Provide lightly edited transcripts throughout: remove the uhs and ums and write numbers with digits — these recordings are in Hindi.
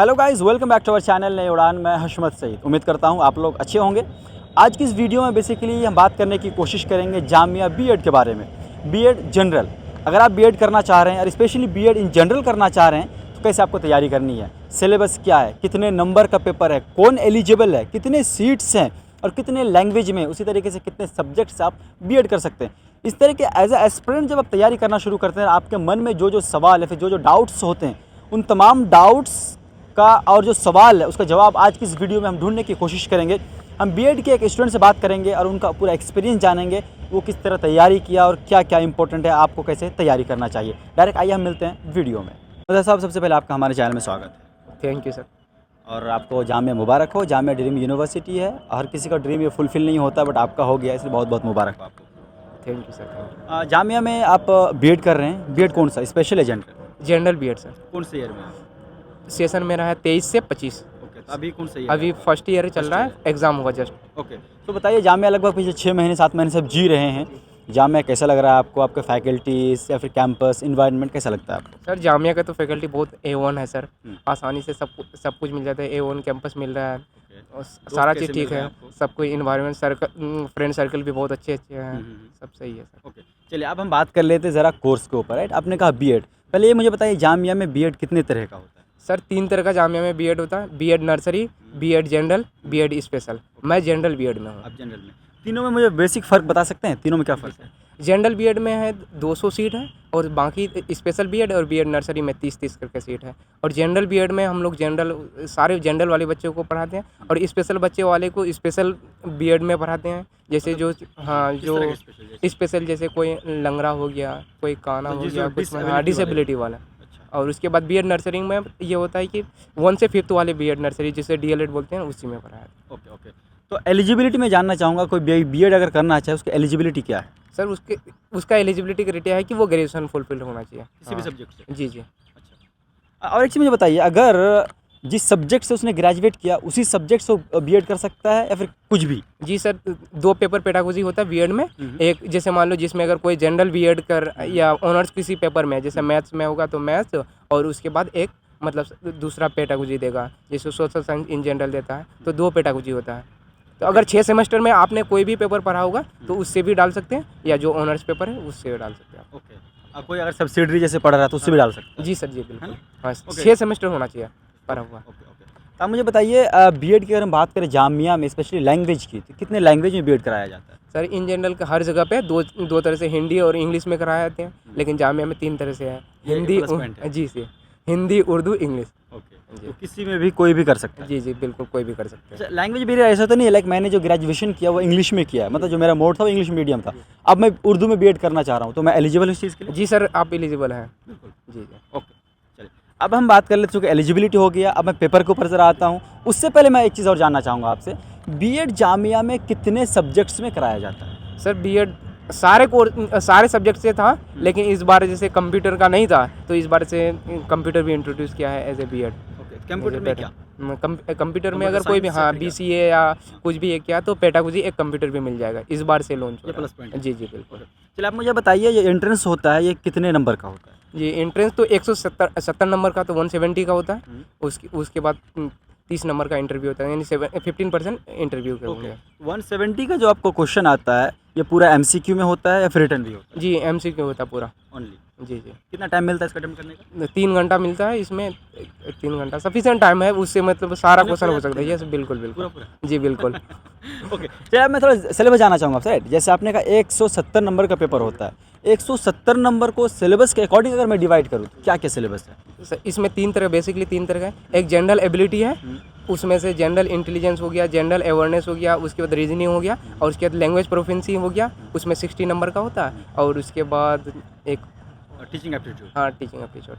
Hello guys, welcome back to our channel Nai Udaan. मैं हशमत सईद। उम्मीद करता हूँ आप लोग अच्छे होंगे। आज की इस वीडियो में बेसिकली हम बात करने की कोशिश करेंगे जामिया बीएड के बारे में। बीएड जनरल, अगर आप बीएड करना चाह रहे हैं और स्पेशली बीएड इन जनरल करना चाह रहे हैं तो कैसे आपको तैयारी करनी है, सिलेबस क्या है, कितने नंबर का पेपर है, कौन एलिजिबल है, कितने सीट्स हैं और कितने लैंग्वेज में, उसी तरीके से कितने सब्जेक्ट्स आप बीएड कर सकते हैं। इस तरह के एज ए एस्पिरेंट जब आप तैयारी करना शुरू करते हैं, आपके मन में जो जो सवाल है, फिर जो जो डाउट्स होते हैं, उन तमाम डाउट्स का और जो सवाल है उसका जवाब आज की इस वीडियो में हम ढूंढने की कोशिश करेंगे। हम बीएड के एक स्टूडेंट से बात करेंगे और उनका पूरा एक्सपीरियंस जानेंगे, वो किस तरह तैयारी किया और क्या क्या इंपॉर्टेंट है, आपको कैसे तैयारी करना चाहिए। डायरेक्ट आइए हम मिलते हैं वीडियो में। मदर साहब, सबसे पहले आपका हमारे चैनल में स्वागत है। Thank you sir. और आपको जामिया मुबारक हो। जामिया ड्रीम यूनिवर्सिटी है, हर किसी का ड्रीम ये फुलफिल नहीं होता, बट आपका हो गया, इसलिए बहुत बहुत मुबारक हो आपको। Thank you sir. जामिया में आप बीएड कर रहे हैं, बीएड कौन सा, स्पेशल है जनरल? General BEd sir. कौन से ईयर में? सेशन मेरा है 23 से 25। ओके, तो अभी कौन सा ईयर? अभी फर्स्ट ईयर चल रहा है, एग्ज़ाम हुआ जस्ट। ओके, तो बताइए जामिया लगभग पिछले 6 महीने 7 महीने से आप जी रहे हैं, जामिया कैसा लग रहा है आपको? आपके फैकल्टीज या फिर कैंपस इन्वायरमेंट कैसा लगता है आपको? सर जामिया का तो फैकल्टी बहुत A1 है सर। हम्म। आसानी से सब कुछ मिल जाता है। A1 कैंपस मिल रहा है और दोस्त सारा कैसे चीज़ मिल ठीक रहे है। हैं आपको? सब कोई इन्वायरमेंट सर्कल, फ्रेंड सर्कल भी बहुत अच्छे हैं। सब सही है सर। ओके, चलिए अब हम बात कर लेते हैं ज़रा कोर्स के ऊपर। राइट, आपने कहा बीएड, पहले ये मुझे बताइए जामिया में बीएड कितने तरह का होता है? सर 3 तरह का जामिया में बीएड होता है। BEd nursery, BEd general, BEd special. मैं जनरल बीएड में हूँ। आप जनरल में, तीनों में मुझे बेसिक फ़र्क बता सकते हैं, तीनों में क्या फ़र्क है? जनरल बीएड में है 200 सीट है और बाकी स्पेशल बीएड और बीएड नर्सरी में 30-30 करके सीट है। और जनरल बीएड में हम लोग सारे जनरल वाले बच्चों को पढ़ाते हैं और स्पेशल बच्चे वाले को स्पेशल बीएड में पढ़ाते हैं। जैसे जो हाँ किस जो तरह के special? स्पेशल, जैसे कोई लंगड़ा हो गया, कोई काना तो हो जिस गया, जो कुछ हाँ disability डिसेबिलिटी वाला। अच्छा, और उसके बाद बीएड नर्सरी में ये होता है कि 1 से 5th वाले बीएड नर्सरी, जिसे डीएलएड बोलते हैं, उसी में पढ़ाया। Okay okay. तो एलिजिबिलिटी में जानना चाहूँगा, कोई बीएड अगर करना चाहे उसकी एलिजिबिलिटी क्या है? सर उसका एलिजिबिलिटी क्राइटेरिया है कि वो ग्रेजुएशन फुलफिल होना चाहिए किसी भी हाँ। सब्जेक्ट से? जी जी। अच्छा, और एक चीज़ मुझे बताइए, अगर जिस सब्जेक्ट से उसने ग्रेजुएट किया उसी सब्जेक्ट से वो बीएड कर सकता है या फिर कुछ भी? जी सर, 2 पेपर पेडागोजी होता है बीएड में। एक जैसे मान लो जिसमें अगर कोई जनरल बीएड कर या ऑनर्स किसी पेपर में, जैसे मैथ्स में होगा तो मैथ्स, और उसके बाद एक मतलब दूसरा पेडागोजी देगा, जैसे सोशल साइंस इन जनरल देता है, तो 2 पेडागोजी होता है। तो अगर 6 सेमेस्टर में आपने कोई भी पेपर पढ़ा होगा तो उससे भी डाल सकते हैं, या जो ऑनर्स पेपर है उससे भी डाल सकते हैं आप। ओके, कोई अगर सब्सिडरी जैसे पढ़ रहा है तो उससे भी डाल सकता है? जी सर, जी बिल्कुल। हाँ, ओके। 6 सेमेस्टर होना चाहिए पढ़ा हुआ। Okay okay. तो आप मुझे बताइए, बीएड की अगर हम बात करें जामिया में स्पेशली लैंग्वेज की, तो कितने लैंग्वेज में बीएड कराया जाता है? सर इन जनरल का हर जगह पे दो तरह से, हिंदी और इंग्लिश में कराए जाते हैं, लेकिन जामिया में 3 तरह से है। ये हिंदी प्लस पॉइंट है। जी जी, हिंदी, उर्दू, इंग्लिश। ओके, जी। तो किसी में भी कोई भी कर सकता है? जी जी बिल्कुल, कोई भी कर सकते हैं। अच्छा, लैंग्वेज मेरा ऐसा तो नहीं है, लाइक मैंने जो ग्रेजुएशन किया वो इंग्लिश में किया है, मतलब जो मेरा मोड था वो इंग्लिश मीडियम था, अब मैं उर्दू में बीएड करना चाह रहा हूँ, तो मैं एलिजिबल हूँ इस चीज़ के लिए? जी सर, आप एलिजिबल हैं। बिल्कुल। जी जी। ओके, चलिए अब हम बात कर लेते, चूँकि एलिजिबिलिटी हो गया, अब मैं पेपर के ऊपर ज़रा आता हूँ। उससे पहले मैं एक चीज़ और जानना चाहूँगा आपसे, बीएड जामिया में कितने सब्जेक्ट्स में कराया जाता है? सर बीएड सारे सब्जेक्ट से था, लेकिन इस बार जैसे कंप्यूटर का नहीं था तो इस बार से कंप्यूटर भी इंट्रोड्यूस किया है as a BEd. Okay, computer में क्या? कंप्यूटर में कंप्यूटर अगर कोई भी साइंस हाँ या फिर बीसीए या कुछ भी एक किया तो पेडागोजी एक कंप्यूटर भी मिल जाएगा, इस बार से लॉन्च हो ये रहा प्लस है। पॉइंट है। जी जी बिल्कुल। चलिए आप मुझे बताइए, ये एंट्रेंस होता है ये कितने नंबर का होता है? जी एंट्रेंस तो 170 नंबर का, तो 170 का होता है। उसके बाद 30 नंबर का इंटरव्यू होता है, यानी 15% इंटरव्यू के होंगे। 170 का जो आपको क्वेश्चन आता है, ये पूरा एमसीक्यू में होता है या फिर रिटर्न भी होता जी एमसीक्यू होता है पूरा। है ओनली? जी जी। कितना टाइम मिलता है इसका अटेम्प्ट करने का? 3 घंटा मिलता है इसमें। 3 घंटा सफिशिएंट टाइम है, उससे मतलब सारा क्वेश्चन हो सकता है। यस बिल्कुल बिल्कुल। पूरा? जी बिल्कुल। ओके, चलिए अब मैं थोड़ा सिलेबस जानना चाहूँगा आपसे। राइट, जैसे आपने कहा 170 नंबर का पेपर होता है, 170 नंबर को सिलेबस के अकॉर्डिंग अगर मैं डिवाइड करूँ तो क्या क्या सिलेबस है? इसमें 3 तरह, बेसिकली 3 तरह का है। एक जनरल एबिलिटी है, उसमें से जनरल इंटेलिजेंस हो गया, जनरल अवेयरनेस हो गया, उसके बाद रीजनिंग हो गया, और उसके बाद लैंग्वेज प्रोफिशिएंसी हो गया, उसमें 60 नंबर का होता है। और उसके बाद एक टीचिंग एप्टीट्यूड। हाँ टीचिंग एप्टीट्यूड,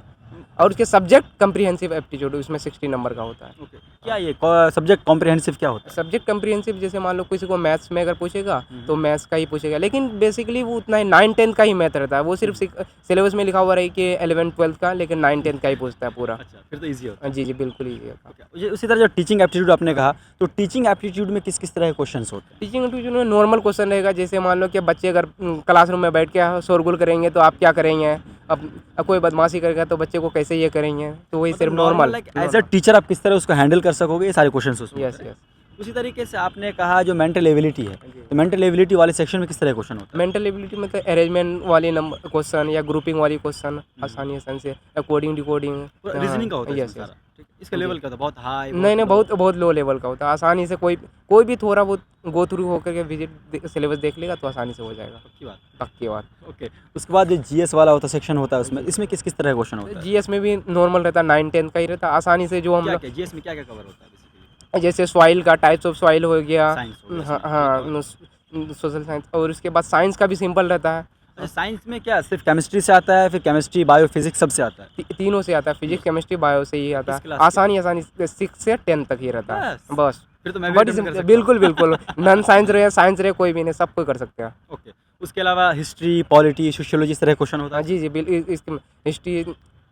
और उसके सब्जेक्ट कम्प्रीहेंसिव एप्टीट्यूड, उसमें 60 नंबर का होता है। ओके, क्या ये सब्जेक्ट कॉम्प्रिहेंसिव क्या होता है? सब्जेक्ट कम्प्रिहेंसिव जैसे मान लो किसी को मैथ्स में अगर पूछेगा तो मैथ्स का ही पूछेगा, लेकिन बेसिकली वो उतना ही 9-10 का ही मैथ रहता है। वो सिर्फ सिलेबस में लिखा हुआ रही कि 11-12 का, लेकिन 9-10 का ही पूछता है पूरा। अच्छा, फिर तो ईज़ी होता जी जी बिल्कुल ही होता है। है। उसी तरह जो टीचिंग एप्टीट्यूड आपने कहा, तो टीचिंग एप्टीट्यूड में किस तरह के क्वेश्चंस होते हैं? टीचिंग एप्टीट्यूड में नॉर्मल क्वेश्चन रहेगा, जैसे मान लो कि बच्चे अगर क्लासरूम में बैठ के शोरगुल करेंगे तो आप क्या करेंगे, अब कोई बदमाशी करेगा तो बच्चे को कैसे ये करेंगे, तो वही सिर्फ normal. Like as a teacher आप किस तरह उसको हैंडल कर सकोगे, ये सारे क्वेश्चंस उसमें यस होते हैं। यस। उसी तरीके से आपने कहा जो मेंटल एबिलिटी है, तो मेंटल एबिलिटी वाले सेक्शन में किस तरह क्वेश्चन होता है? मेंटल एबिलिटी में तो अरेंजमेंट वाली नंबर क्वेश्चन या ग्रुपिंग वाली क्वेश्चन आसानी से, या कोडिंग डिकोडिंग, रीजनिंग का होता है यस इसमें यस। सारा, ठीक है? इसका लेवल क्या होता है? बहुत हाई? नहीं बहुत बहुत लो लेवल का होता है। आसानी से कोई भी थोड़ा बहुत गो थ्रू होकर के विजिट सिलेबस देख लेगा तो आसानी से हो जाएगा। पक्की बात। पक्की बात। ओके, उसके बाद जो जीएस वाला होता है सेक्शन होता है उसमें, इसमें किस तरह का क्वेश्चन होता है? जीएस में भी नॉर्मल रहता है, 9-10 का ही रहता है। आसानी से जो हम क्या जीएस में क्या क्या कवर होता है बेसिकली? जैसे सॉइल का टाइप्स ऑफ सॉइल हो गया, साइंस हो गया, हाँ इसमें हाँ, सोशल साइंस, और उसके बाद साइंस का भी सिंपल रहता है। अच्छा, साइंस में क्या सिर्फ केमिस्ट्री से आता है, फिर केमिस्ट्री बायो फिजिक्स सब से आता है? तीनों से आता है, फिजिक्स केमिस्ट्री बायो से ही आता किस है। क्लास से? आसानी 6 से 10 तक ही रहता है बस? बस। फिर तो मैं भी बड़ी attempt कर सिंपल, सकता बिल्कुल बिल्कुल। नॉन साइंस रहे साइंस रहे कोई भी नहीं, सब कोई कर सकते हैं। हूँ। ओके, उसके अलावा हिस्ट्री, पॉलिटी, सोशियोलॉजी इस तरह क्वेश्चन होता हाँ है? जी जी बिल्कुल। इसकी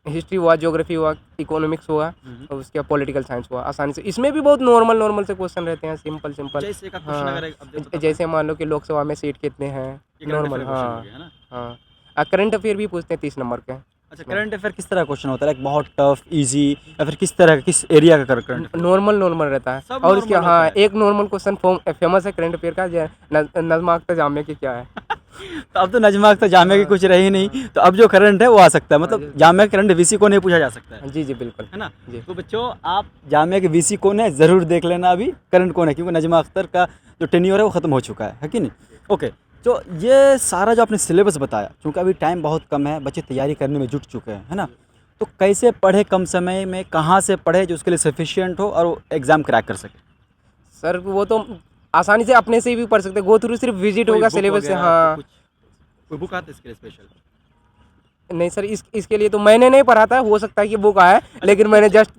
हिस्ट्री हुआ, ज्योग्राफी हुआ, इकोनॉमिक्स हुआ, और उसके बाद पॉलिटिकल साइंस हुआ। आसानी से इसमें भी बहुत नॉर्मल से क्वेश्चन रहते हैं, सिंपल जैसे का क्वेश्चन हाँ। अगर एक अपडेट जैसे मान लो कि लोकसभा में सीट कितने हैं, नॉर्मल। हाँ है ना? हाँ। करंट अफेयर भी पूछते हैं 30 नंबर के। अच्छा, करंट अफेयर किस तरह क्वेश्चन होता है? लाइक बहुत टफ, इजी, या फिर किस तरह किस एरिया का करंट? नॉर्मल रहता है। सब और इसके normal हाँ होता है। एक नॉर्मल क्वेश्चन फेमस है करंट अफेयर का, नज़्मा अख्तर जामिया की क्या है। तो अब तो नजमा अख्तर जामिया की कुछ रही नहीं, तो अब जो करंट है वो आ सकता है, मतलब जामिया के करंट वीसी को नहीं पूछा जा सकता है, जी जी बिल्कुल है ना? जी। तो बच्चों आप जामिया के वीसी कौन है ज़रूर देख लेना, अभी करंट कौन है, क्योंकि नजमा अख्तर का जो टेन्योर है वो ख़त्म हो चुका है कि नहीं? ओके, तो ये सारा जो आपने सिलेबस बताया, क्योंकि अभी टाइम बहुत कम है, बच्चे तैयारी करने में जुट चुके हैं, है ना? तो कैसे पढ़े कम समय में, कहाँ से पढ़े जो उसके लिए सफिशिएंट हो और वो एग्ज़ाम क्रैक कर सके? सर वो तो आसानी से अपने से ही भी पढ़ सकते हैं, गो थ्रू सिर्फ विजिट कोई होगा book सिलेबस से। वगैरह, हाँ कोई बुक आती है इसके लिए स्पेशल? नहीं सर, इसके लिए तो मैंने नहीं पढ़ा था, हो सकता है कि बुक आया, लेकिन मैंने जस्ट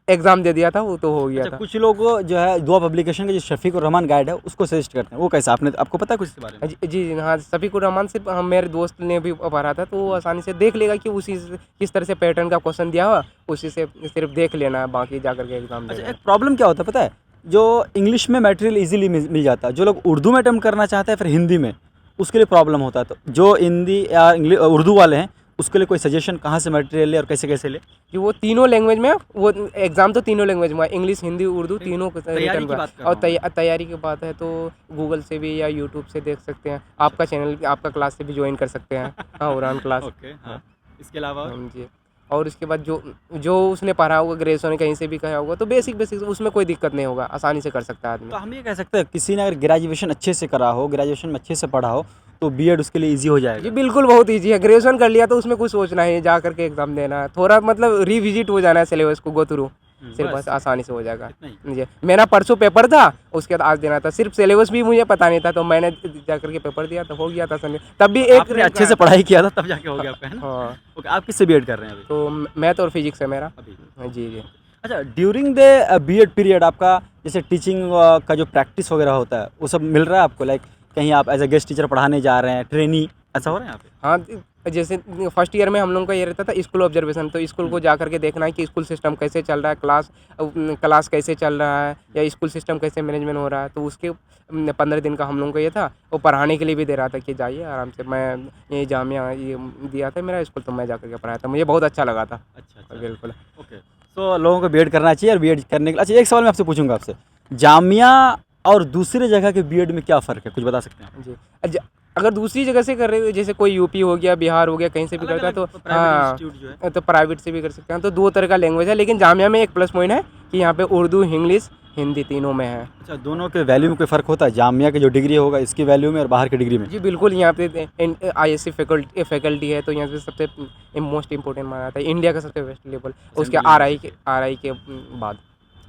एग्ज़ाम दे दिया था, वो तो हो गया अच्छा, था। कुछ लोग जो है दुआ पब्लिकेशन के जो शफीक उर रहमान गाइड है उसको सजेस्ट करते हैं, वो कैसा, आपको पता है कुछ इसके बारे में? जी जी हाँ, शफीकुर रहमान सिर्फ हम मेरे दोस्त ने भी पढ़ा था, तो वो आसानी से देख लेगा कि उसी से किस तरह से पैटर्न का क्वेश्चन दिया हुआ, उसी से सिर्फ देख लेना है, बाकी जा करके एग्जाम अच्छा, देना एक प्रॉब्लम क्या होता है पता है, जो इंग्लिश में मटेरियल इजीली मिल जाता है, जो लोग उर्दू में अटेम्प्ट करना चाहते हैं फिर हिंदी में, उसके लिए प्रॉब्लम होता है। तो जो हिंदी या उर्दू वाले हैं उसके लिए कोई सजेशन कहाँ से मटेरियल ले और कैसे कैसे ले? कि वो तीनों लैंग्वेज में, वो एग्ज़ाम तो तीनों लैंग्वेज में, इंग्लिश हिंदी उर्दू तीनों तैयारी रिटर्न की का। बात कर और रहा हूँ। तैयारी की बात है तो गूगल से भी या यूट्यूब से देख सकते हैं, आपका चैनल आपका क्लास से भी ज्वाइन कर सकते हैं। हाँ, उड़ान क्लास। ओके, हाँ, इसके अलावा और? जी। और उसके बाद जो उसने पढ़ा होगा, ग्रेजुएशन कहीं से भी कहा होगा, तो बेसिक उसमें कोई दिक्कत नहीं होगा, आसानी से कर सकता है आदमी। तो हम ये कह सकते हैं किसी ने अगर ग्रेजुएशन अच्छे से करा हो, ग्रेजुएशन में अच्छे से पढ़ा हो, तो बीएड उसके लिए इजी हो जी जाएगा? बिल्कुल, बहुत ईजी है। ग्रेजुएशन कर लिया तो उसमें कुछ सोचना है, जा करके एग्जाम देना है, थोड़ा मतलब रिविजिट हो जाना है सिलेबस को, गो थ्रू, सिर्फ बस आसानी से हो जाएगा। इतना ही? जी, मेरा परसों पेपर था, उसके बाद आज देना था, सिर्फ सिलेबस भी मुझे पता नहीं था, तो मैंने जा करके पेपर दिया तो हो गया था सर। तब भी एक आपने अच्छे से पढ़ाई किया था तब जाके हो गया आपका, है ना? हाँ, ओके, आप किससे बीएड कर रहे हैं अभी? तो मैथ और फिजिक्स है मेरा। अभी जी जी। अच्छा, ड्यूरिंग द बीएड पीरियड आपका जैसे टीचिंग का जो प्रैक्टिस वगैरह होता है वो सब मिल रहा है आपको? लाइक कहीं आप एज अ गेस्ट टीचर पढ़ाने जा रहे हैं, ट्रेनी ऐसा हो रहा है यहाँ पे? हाँ, जैसे फर्स्ट ईयर में हम लोगों का ये रहता था स्कूल ऑब्जर्वेशन, तो स्कूल को जा करके देखना है कि स्कूल सिस्टम कैसे चल रहा है, क्लास कैसे चल रहा है, या स्कूल सिस्टम कैसे मैनेजमेंट हो रहा है। तो उसके 15 दिन का हम लोगों को ये था, वो पढ़ाने के लिए भी दे रहा था कि जाइए आराम से। मैं ये जामिया ये दिया था मेरा स्कूल, तो मैं जा करके पढ़ाया था, मुझे बहुत अच्छा लगा था। अच्छा, बिल्कुल। ओके। सो लोगों को बीएड करना चाहिए, और बीएड करने के लिए अच्छा एक सवाल मैं आपसे पूछूंगा आपसे, जामिया और दूसरे जगह के बीएड में क्या फ़र्क है, कुछ बता सकते हैं? जी, अगर दूसरी जगह से कर रहे हो, जैसे कोई यूपी हो गया, बिहार हो गया, कहीं से भी करता है, तो हाँ, तो प्राइवेट से भी कर सकते हैं। तो दो तरह का लैंग्वेज है, लेकिन जामिया में एक प्लस पॉइंट है कि यहाँ पे उर्दू, इंग्लिश, हिंदी तीनों में है। अच्छा, दोनों के वैल्यू में कोई फ़र्क होता है? जामिया की जो डिग्री होगा इसकी वैल्यू में और बाहर की डिग्री में? जी बिल्कुल, यहाँ पे ISC फैकल्टी है, तो यहाँ पे सबसे मोस्ट इम्पोर्टेंट माना जाता है, इंडिया का सबसे बेस्ट लेवल, उसके RI के बाद।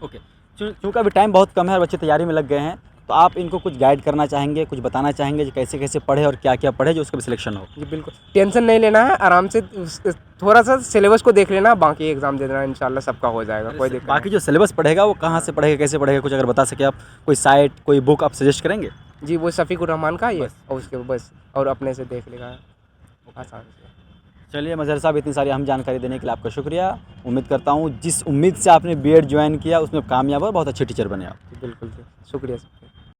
ओके, क्योंकि अभी टाइम बहुत कम है और बच्चे तैयारी में लग गए हैं, तो आप इनको कुछ गाइड करना चाहेंगे, कुछ बताना चाहेंगे कि कैसे कैसे पढ़े और क्या क्या पढ़े जो उसका भी सिलेक्शन हो? जी बिल्कुल, टेंशन नहीं लेना है, आराम से थोड़ा सा सिलेबस को देख लेना, बाकी एग्ज़ाम दे देना, इंशाल्लाह सबका हो जाएगा, कोई दिक्कत बाकी जो सिलेबस पढ़ेगा वो कहाँ से पढ़ेगा, कैसे पढ़ेगा, कुछ अगर बता सके आप, कोई साइट, कोई बुक आप सजेस्ट करेंगे? नहीं। जी वो शफीकुर रहमान का ये बस। और उसके बस, और अपने से देख लेगा आसान से। चलिए मजहर साहब, इतनी सारी अहम जानकारी देने के लिए आपका शुक्रिया। उम्मीद करता हूँ जिस उम्मीद से आपने बीएड ज्वाइन किया उसमें कामयाब और बहुत अच्छे टीचर बने आप। जी बिल्कुल, शुक्रिया सर।